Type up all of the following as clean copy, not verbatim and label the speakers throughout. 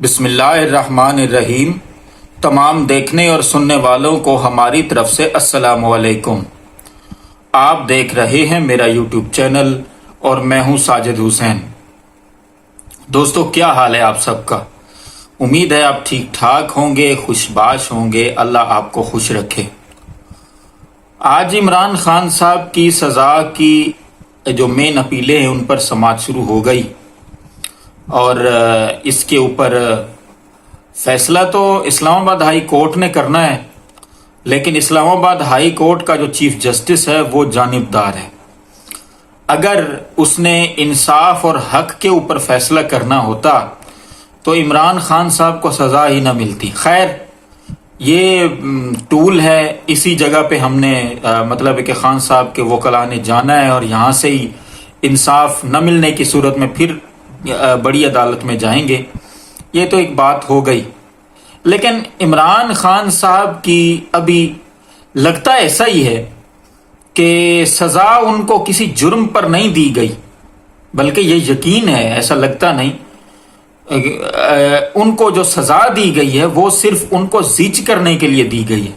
Speaker 1: بسم اللہ الرحمن الرحیم۔ تمام دیکھنے اور سننے والوں کو ہماری طرف سے السلام علیکم۔ آپ دیکھ رہے ہیں میرا یوٹیوب چینل اور میں ہوں ساجد حسین۔ دوستو، کیا حال ہے آپ سب کا؟ امید ہے آپ ٹھیک ٹھاک ہوں گے، خوش باش ہوں گے۔ اللہ آپ کو خوش رکھے۔ آج عمران خان صاحب کی سزا کی جو مین اپیلیں ہیں ان پر سماعت شروع ہو گئی، اور اس کے اوپر فیصلہ تو اسلام آباد ہائی کورٹ نے کرنا ہے، لیکن اسلام آباد ہائی کورٹ کا جو چیف جسٹس ہے وہ جانبدار ہے۔ اگر اس نے انصاف اور حق کے اوپر فیصلہ کرنا ہوتا تو عمران خان صاحب کو سزا ہی نہ ملتی۔ خیر، یہ ٹول ہے، اسی جگہ پہ ہم نے مطلب ہے کہ خان صاحب کے وکلاء نے جانا ہے، اور یہاں سے ہی انصاف نہ ملنے کی صورت میں پھر بڑی عدالت میں جائیں گے۔ یہ تو ایک بات ہو گئی، لیکن عمران خان صاحب کی ابھی لگتا ایسا ہی ہے کہ سزا ان کو کسی جرم پر نہیں دی گئی، بلکہ یہ یقین ہے، ایسا لگتا نہیں، ان کو جو سزا دی گئی ہے وہ صرف ان کو زج کرنے کے لیے دی گئی ہے،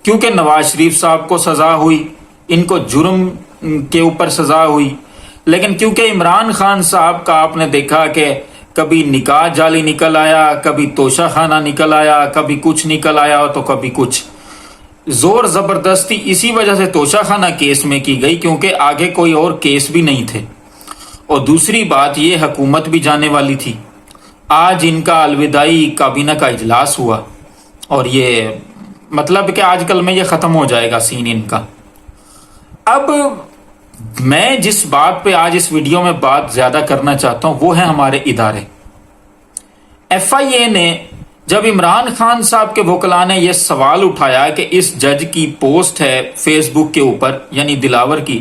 Speaker 1: کیونکہ نواز شریف صاحب کو سزا ہوئی، ان کو جرم کے اوپر سزا ہوئی، لیکن کیونکہ عمران خان صاحب کا آپ نے دیکھا کہ کبھی نکاح جعلی نکل آیا، کبھی توشہ خانہ نکل آیا، کبھی کچھ نکل آیا تو کبھی کچھ، زور زبردستی اسی وجہ سے توشہ خانہ کیس میں کی گئی کیونکہ آگے کوئی اور کیس بھی نہیں تھے، اور دوسری بات یہ حکومت بھی جانے والی تھی۔ آج ان کا الوداعی کابینہ کا اجلاس ہوا، اور یہ مطلب کہ آج کل میں یہ ختم ہو جائے گا سین ان کا۔ اب میں جس بات پہ آج اس ویڈیو میں بات زیادہ کرنا چاہتا ہوں وہ ہے ہمارے ادارے۔ ایف آئی اے نے جب عمران خان صاحب کے وکلاء نے یہ سوال اٹھایا کہ اس جج کی پوسٹ ہے فیس بک کے اوپر، یعنی دلاور کی،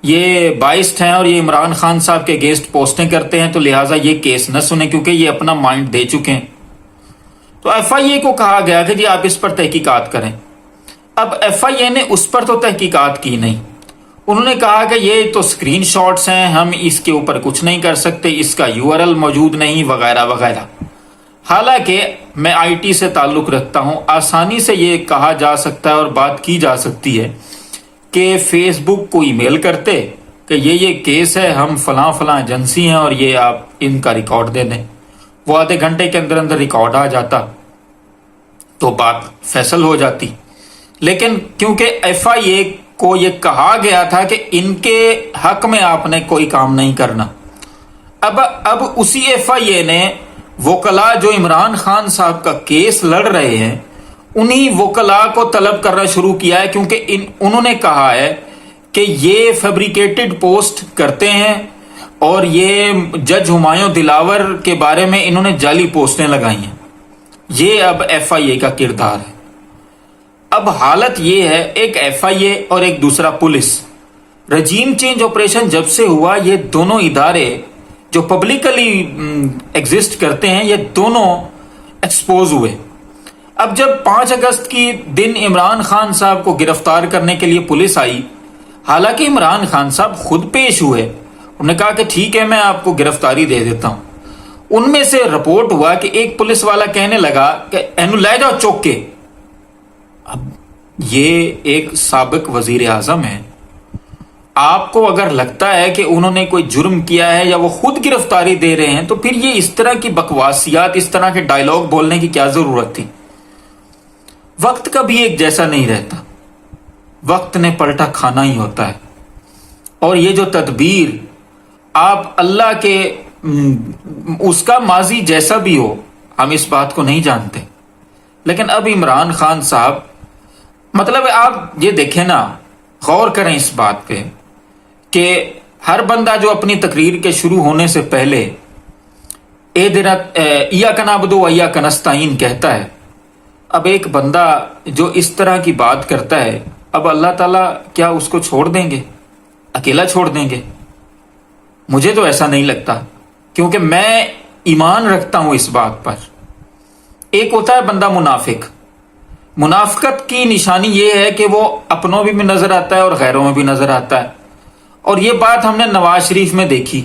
Speaker 1: یہ بائسڈ ہیں اور یہ عمران خان صاحب کے اگینسٹ پوسٹیں کرتے ہیں، تو لہٰذا یہ کیس نہ سنیں کیونکہ یہ اپنا مائنڈ دے چکے ہیں۔ تو ایف آئی اے کو کہا گیا کہ جی آپ اس پر تحقیقات کریں۔ اب ایف آئی اے نے اس پر تو تحقیقات کی نہیں، انہوں نے کہا کہ یہ تو سکرین شاٹس ہیں، ہم اس کے اوپر کچھ نہیں کر سکتے، اس کا یو آر ایل موجود نہیں، وغیرہ وغیرہ۔ حالانکہ میں آئی ٹی سے تعلق رکھتا ہوں، آسانی سے یہ کہا جا سکتا ہے اور بات کی جا سکتی ہے کہ فیس بک کو ای میل کرتے کہ یہ کیس ہے، ہم فلاں فلاں ایجنسی ہیں اور یہ آپ ان کا ریکارڈ دے دیں، وہ آدھے گھنٹے کے اندر اندر ریکارڈ آ جاتا تو بات فیصل ہو جاتی۔ لیکن کیونکہ ایف آئی اے کو یہ کہا گیا تھا کہ ان کے حق میں آپ نے کوئی کام نہیں کرنا، اب اسی ایف آئی اے نے وکلاء جو عمران خان صاحب کا کیس لڑ رہے ہیں انہی وکلاء کو طلب کرنا شروع کیا ہے، کیونکہ انہوں نے کہا ہے کہ یہ فیبریکیٹڈ پوسٹ کرتے ہیں اور یہ جج ہمایوں دلاور کے بارے میں انہوں نے جعلی پوسٹیں لگائی ہیں۔ یہ اب ایف آئی اے کا کردار ہے۔ اب حالت یہ ہے، ایک ایف آئی اے اور ایک دوسرا پولیس، رجیم چینج آپریشن جب سے ہوا یہ دونوں ادارے جو پبلکلی ایگزسٹ کرتے ہیں یہ دونوں ایکسپوز ہوئے۔ اب جب 5 اگست کی دن عمران خان صاحب کو گرفتار کرنے کے لیے پولیس آئی، حالانکہ عمران خان صاحب خود پیش ہوئے، انہوں نے کہا کہ ٹھیک ہے میں آپ کو گرفتاری دے دیتا ہوں۔ ان میں سے رپورٹ ہوا کہ ایک پولیس والا کہنے لگا کہ اینو لے جاؤ چوک کے۔ اب یہ ایک سابق وزیر اعظم ہے، آپ کو اگر لگتا ہے کہ انہوں نے کوئی جرم کیا ہے یا وہ خود گرفتاری دے رہے ہیں تو پھر یہ اس طرح کی بکواسیات، اس طرح کے ڈائیلاگ بولنے کی کیا ضرورت تھی؟ وقت کا بھی ایک جیسا نہیں رہتا، وقت نے پلٹا کھانا ہی ہوتا ہے، اور یہ جو تدبیر آپ اللہ کے اس کا ماضی جیسا بھی ہو، ہم اس بات کو نہیں جانتے، لیکن اب عمران خان صاحب مطلب آپ یہ دیکھیں نا، غور کریں اس بات پہ کہ ہر بندہ جو اپنی تقریر کے شروع ہونے سے پہلے ایاک نعبد و ایاک نستعین کہتا ہے، اب ایک بندہ جو اس طرح کی بات کرتا ہے، اب اللہ تعالیٰ کیا اس کو چھوڑ دیں گے، اکیلا چھوڑ دیں گے؟ مجھے تو ایسا نہیں لگتا، کیونکہ میں ایمان رکھتا ہوں اس بات پر۔ ایک ہوتا ہے بندہ منافق، منافقت کی نشانی یہ ہے کہ وہ اپنوں میں بھی نظر آتا ہے اور غیروں میں بھی نظر آتا ہے، اور یہ بات ہم نے نواز شریف میں دیکھی